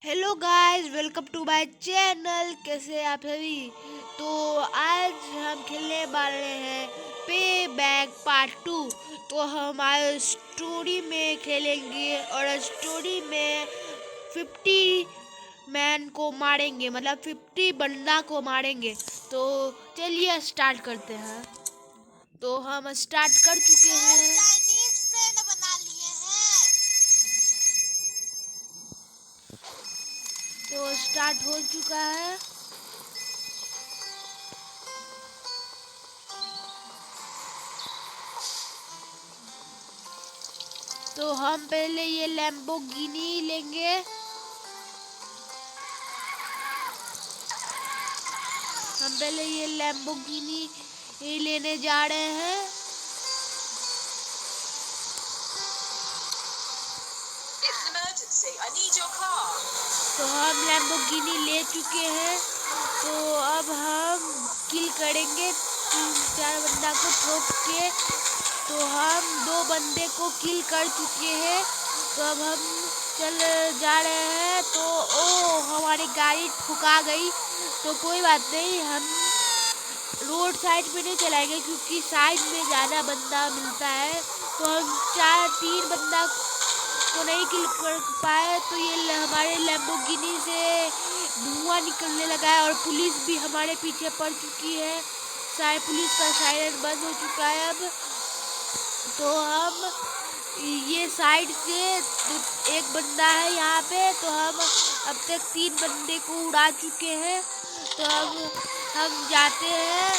Hello guys, welcome to my channel. कैसे आप सभी। तो आज हम खेलने वाले हैं पे बैक पार्ट 2। तो हम आज स्टोरी में खेलेंगे और स्टोरी में 50 मैन को मारेंगे, मतलब 50 बंदा को मारेंगे। तो चलिए स्टार्ट करते हैं। तो हम स्टार्ट कर चुके हैं। तो स्टार्ट हो चुका है। तो हम पहले ये लैम्बोर्गिनी लेंगे। हम पहले ये लैम्बोर्गिनी लेने जा रहे हैं। तो हम लैम्बोर्गिनी ले चुके हैं। तो अब हम किल करेंगे 3-4 बंदा को ठोक के। तो हम 2 बंदे को किल कर चुके हैं। तो अब हम चल जा रहे हैं। तो हमारी गाड़ी ठुका गई। तो कोई बात नहीं, हम रोड साइड पे नहीं चलाएंगे क्योंकि साइड में ज़्यादा बंदा मिलता है। तो हम 3 बंदा को नहीं किल कर पाए। तो ये हमारे लैम्बोर्गिनी से धुआं निकलने लगा है और पुलिस भी हमारे पीछे पड़ चुकी है। पुलिस का सायरन बंद हो चुका है अब। तो हम ये साइड से एक बंदा है यहाँ पे। तो हम अब तक 3 बंदे को उड़ा चुके हैं। तो अब हम जाते हैं।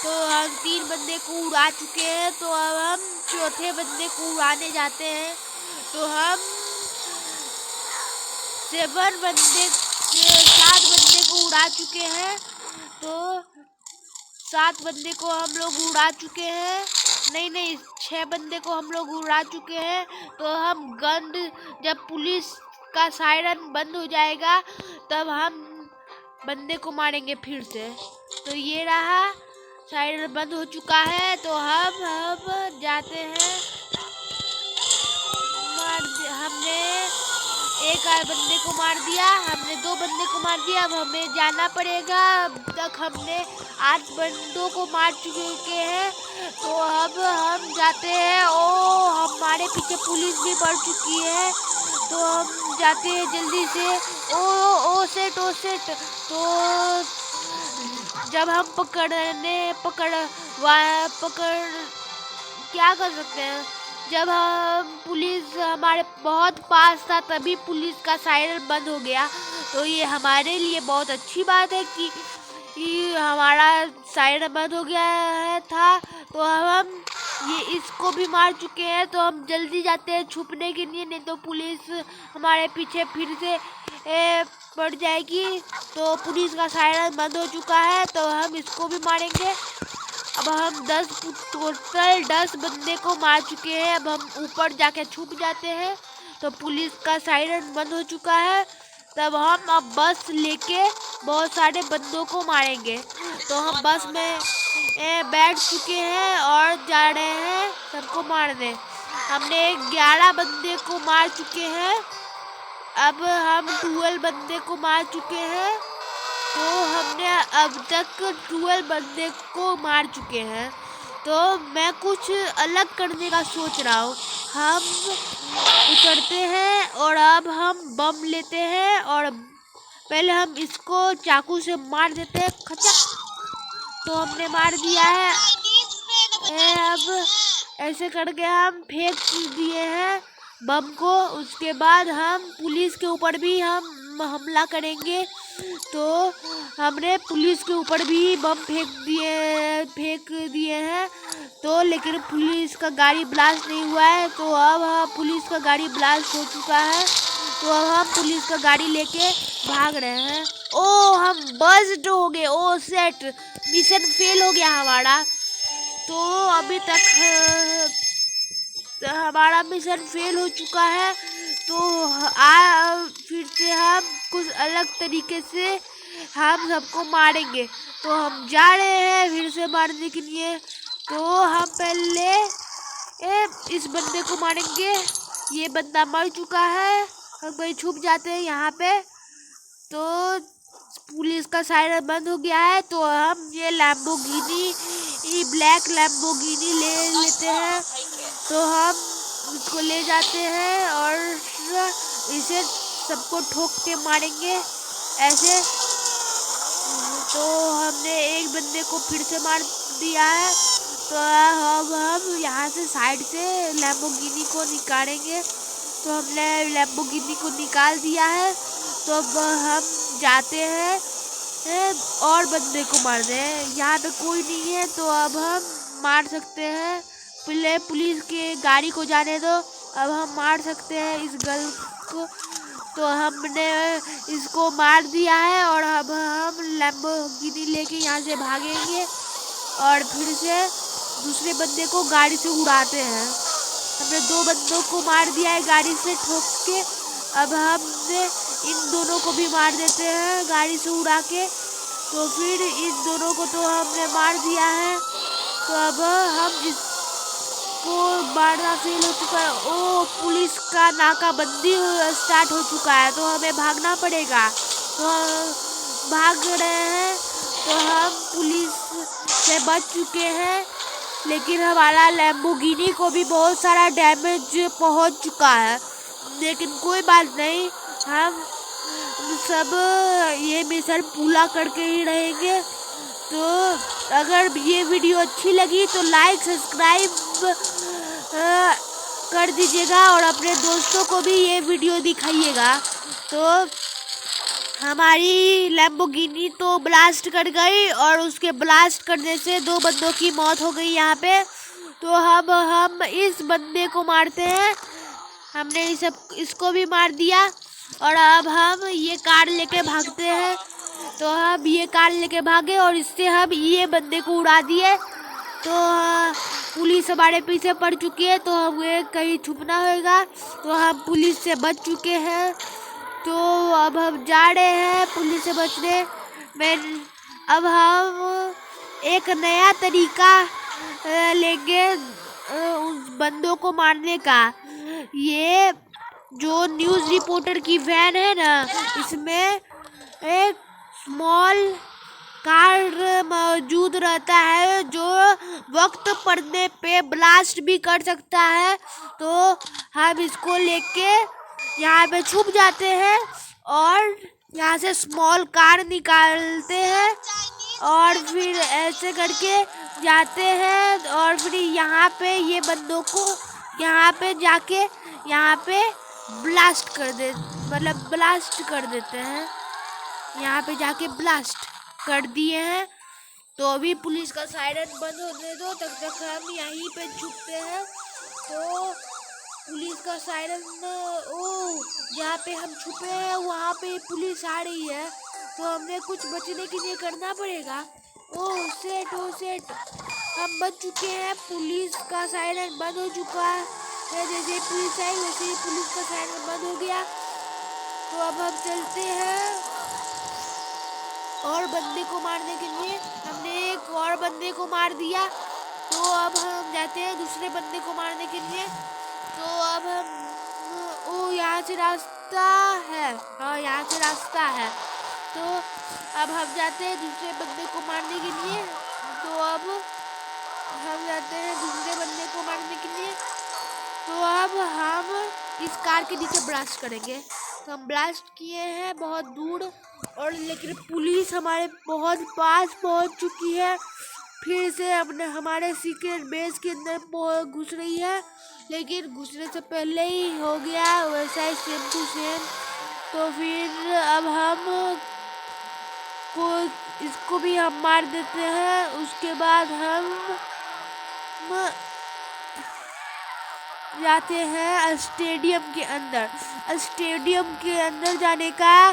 तो हम 3 बंदे को उड़ा चुके हैं। तो अब हम चौथे बंदे को उड़ाने जाते हैं। तो हम 7 बंदे को उड़ा चुके हैं। तो 7 बंदे को हम लोग उड़ा चुके हैं। नहीं, 6 बंदे को हम लोग उड़ा चुके हैं। तो हम जब पुलिस का सायरन बंद हो जाएगा तब हम बंदे को मारेंगे फिर से। तो ये रहा, सायरन बंद हो चुका है। तो हम जाते हैं। हमने एक बंदे को मार दिया, हमने 2 बंदे को मार दिया। अब हमें जाना पड़ेगा। अब तक हमने 8 बंदों को मार चुके हैं। तो अब हम जाते हैं। हमारे पीछे पुलिस भी पड़ चुकी है। तो हम जाते हैं जल्दी से। सेट तो जब हम पकड़ क्या कर सकते हैं, जब हम पुलिस हमारे बहुत पास था तभी पुलिस का सायरन बंद हो गया। तो ये हमारे लिए बहुत अच्छी बात है कि हमारा सायरन बंद हो गया था। तो हम ये इसको भी मार चुके हैं। तो हम जल्दी जाते हैं छुपने के लिए, नहीं तो पुलिस हमारे पीछे फिर से पड़ जाएगी। तो पुलिस का सायरन बंद हो चुका है। तो हम इसको भी मारेंगे। अब हम टोटल 10 बंदे को मार चुके हैं। अब हम ऊपर जाके छुप जाते हैं। तो पुलिस का सायरन बंद हो चुका है। तब हम अब बस लेके बहुत सारे बंदों को मारेंगे। तो हम बस में बैठ चुके हैं और जा रहे हैं सबको मारने। हमने 11 बंदे को मार चुके हैं। अब हम 12 बंदे को मार चुके हैं। तो हमने अब तक 12 बंदे को मार चुके हैं। तो मैं कुछ अलग करने का सोच रहा हूँ। हम उतरते हैं और अब हम बम लेते हैं और पहले हम इसको चाकू से मार देते हैं। खचक। तो हमने मार दिया है। अब ऐसे करके हम फेंक दिए हैं बम को। उसके बाद हम पुलिस के ऊपर भी हम हमला करेंगे। तो हमने पुलिस के ऊपर भी बम फेंक दिए हैं। तो लेकिन पुलिस का गाड़ी ब्लास्ट नहीं हुआ है। तो अब पुलिस का गाड़ी ब्लास्ट हो चुका है। तो अब हम पुलिस का गाड़ी लेके भाग रहे हैं। हम बस्ट हो गए। सेट मिशन फेल हो गया हमारा। तो अभी तक हमारा मिशन फेल हो चुका है। तो फिर से हम कुछ अलग तरीके से हम सबको मारेंगे। तो हम जा रहे हैं फिर से मारने के लिए। तो हम पहले इस बंदे को मारेंगे। ये बंदा मर चुका है। हम कहीं छुप जाते हैं यहाँ पे, तो पुलिस का सायरन बंद हो गया है। तो हम ये लैम्बोर्गिनी, ब्लैक लैम्बोर्गिनी ले लेते हैं। तो हम उसको ले जाते हैं और इसे सबको ठोक के मारेंगे ऐसे। तो हमने एक बंदे को फिर से मार दिया है। तो अब हम यहाँ से साइड से लैम्बोर्गिनी को निकालेंगे। तो हमने लैम्बोर्गिनी को निकाल दिया है। तो अब हम जाते हैं और बंदे को मार रहे हैं। यहाँ पे कोई नहीं है तो अब हम मार सकते हैं। पहले पुलिस के गाड़ी को जाने दो, अब हम मार सकते हैं इस गर्ल को। तो हमने इसको मार दिया है और अब हम लैम्बोर्गिनी लेके यहाँ से भागेंगे और फिर से दूसरे बंदे को गाड़ी से उड़ाते हैं। हमने 2 बंदों को मार दिया है गाड़ी से ठोक के। अब हमने इन दोनों को भी मार देते हैं गाड़ी से उड़ा के। तो फिर इन दोनों को तो हमने मार दिया है। तो अब हम इसको मारना फेल हो चुका है। ओ, पुलिस का नाकाबंदी स्टार्ट हो चुका है, तो हमें भागना पड़ेगा। तो हम भाग रहे हैं। तो हम पुलिस से बच चुके हैं, लेकिन हमारा लैम्बोर्गिनी को भी बहुत सारा डैमेज पहुंच चुका है। लेकिन कोई बात नहीं, हम सब ये मिशन पूरा करके ही रहेंगे। तो अगर ये वीडियो अच्छी लगी तो लाइक सब्सक्राइब कर दीजिएगा और अपने दोस्तों को भी ये वीडियो दिखाइएगा। तो हमारी लैम्बोर्गिनी तो ब्लास्ट कर गई और उसके ब्लास्ट करने से 2 बंदों की मौत हो गई यहाँ पे। तो अब हम इस बंदे को मारते हैं। हमने इसको भी मार दिया और अब हम ये कार लेके भागते हैं। तो हम ये कार लेके भागे और इससे हम ये बंदे को उड़ा दिए। तो पुलिस हमारे पीछे पड़ चुकी है, तो हमें कहीं छुपना होगा। तो हम पुलिस से बच चुके हैं। तो अब हम जा रहे हैं पुलिस से बचने में। अब हम एक नया तरीका लेंगे उस बंदों को मारने का। ये जो न्यूज़ रिपोर्टर की वैन है ना, इसमें एक स्मॉल कार मौजूद रहता है जो वक्त पड़ने पे ब्लास्ट भी कर सकता है। तो हम इसको लेके यहाँ पे छुप जाते हैं और यहाँ से स्मॉल कार निकालते हैं और फिर ऐसे करके जाते हैं और फिर यहाँ पे ये बंदों को यहाँ पे जाके यहाँ पे ब्लास्ट कर देते हैं। यहाँ पे जाके ब्लास्ट कर दिए हैं। तो अभी पुलिस का सायरन बंद होने दो, तब तक हम यहीं पे छुपते हैं। तो पुलिस का सायरन, ओ, जहाँ पे हम छुपे हैं वहाँ पे पुलिस आ रही है। तो हमें कुछ बचने के लिए करना पड़ेगा। ओ सेट, हम बच चुके हैं। पुलिस का सायरन बंद हो चुका है। जैसे पुलिस आई वैसे ही पुलिस का सायरन बंद हो गया। तो अब हम चलते हैं और बंदे को मारने के लिए। हमने एक और बंदे को मार दिया। तो अब हम जाते हैं दूसरे बंदे को मारने के लिए। तो अब हम, ओ, यहाँ से रास्ता है। हाँ, यहाँ से रास्ता है। तो अब हम जाते हैं दूसरे बंदे को मारने के लिए। तो अब हम जाते हैं दूसरे बंदे को मारने के लिए। तो अब हम इस कार के नीचे ब्लास्ट करेंगे। तो हम ब्लास्ट किए हैं बहुत दूर, और लेकिन पुलिस हमारे बहुत पास पहुंच चुकी है। फिर से हमारे सीक्रेट बेस के अंदर घुस रही है, लेकिन घुसने से पहले ही हो गया वैसा ही सेम टू सेम। तो फिर अब हम इसको भी हम मार देते हैं। उसके बाद हम जाते हैं स्टेडियम के अंदर। स्टेडियम के अंदर जाने का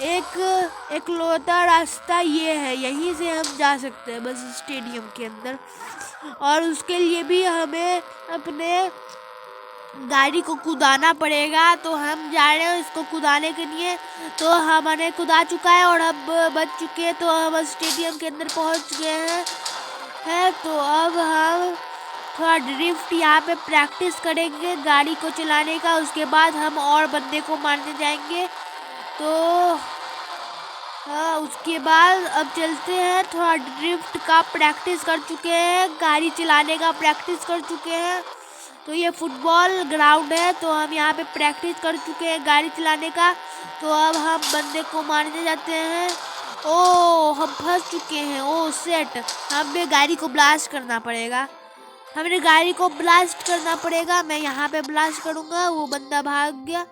एक लौता रास्ता ये है, यहीं से हम जा सकते हैं बस स्टेडियम के अंदर। और उसके लिए भी हमें अपने गाड़ी को कुदाना पड़ेगा। तो हम जा रहे हैं इसको कुदाने के लिए। तो हमारे कुदा चुका है और अब बच चुके हैं। तो हम स्टेडियम के अंदर पहुंच गए हैं। तो अब हम थोड़ा ड्रिफ्ट यहाँ पे प्रैक्टिस करेंगे गाड़ी को चलाने का। उसके बाद हम और बंदे को मारने जाएंगे। तो हाँ, उसके बाद अब चलते हैं। थोड़ा ड्रिफ्ट का प्रैक्टिस कर चुके हैं, गाड़ी चलाने का प्रैक्टिस कर चुके हैं। तो ये फुटबॉल ग्राउंड है, तो हम यहाँ पे प्रैक्टिस कर चुके हैं गाड़ी चलाने का। तो अब हम बंदे को मारने जाते हैं। ओ हम फंस चुके हैं। ओ सेट, हमें गाड़ी को ब्लास्ट करना पड़ेगा। हमें गाड़ी को ब्लास्ट करना पड़ेगा। मैं यहाँ पे ब्लास्ट करूँगा। वो बंदा भाग गया।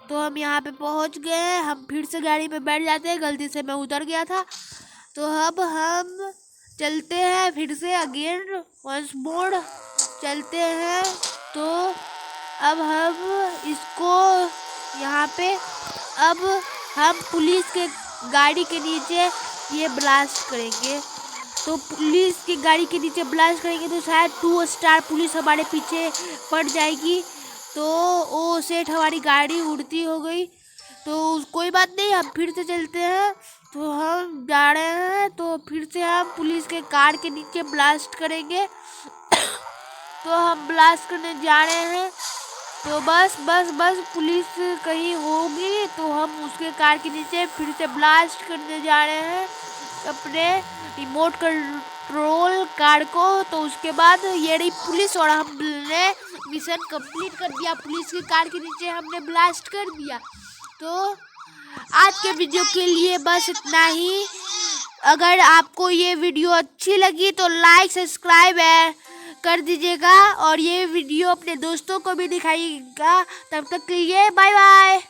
तो हम यहाँ पे पहुँच गए। हम फिर से गाड़ी में बैठ जाते हैं, गलती से मैं उतर गया था। तो अब हम चलते हैं फिर से अगेन वंस मोर चलते हैं। तो अब हम इसको यहाँ पे अब हम पुलिस के गाड़ी के नीचे ये ब्लास्ट करेंगे। तो पुलिस की गाड़ी के नीचे ब्लास्ट करेंगे तो शायद 2 स्टार पुलिस हमारे पीछे पड़ जाएगी। तो ओ सेठ, हमारी गाड़ी उड़ती हो गई। तो कोई बात नहीं, हम फिर से चलते हैं। तो हम जा रहे हैं। तो फिर से हम पुलिस के कार के नीचे ब्लास्ट करेंगे। तो हम ब्लास्ट करने जा रहे हैं। तो बस पुलिस कहीं होगी तो हम उसके कार के नीचे फिर से ब्लास्ट करने जा रहे हैं अपने रिमोट कंट्रोल कार को। तो उसके बाद ये रही पुलिस और हमने मिशन कंप्लीट कर दिया। पुलिस की कार के नीचे हमने ब्लास्ट कर दिया। तो आज के वीडियो के लिए बस इतना ही। अगर आपको ये वीडियो अच्छी लगी तो लाइक सब्सक्राइब कर दीजिएगा और ये वीडियो अपने दोस्तों को भी दिखाइएगा। तब तक के लिए बाय बाय।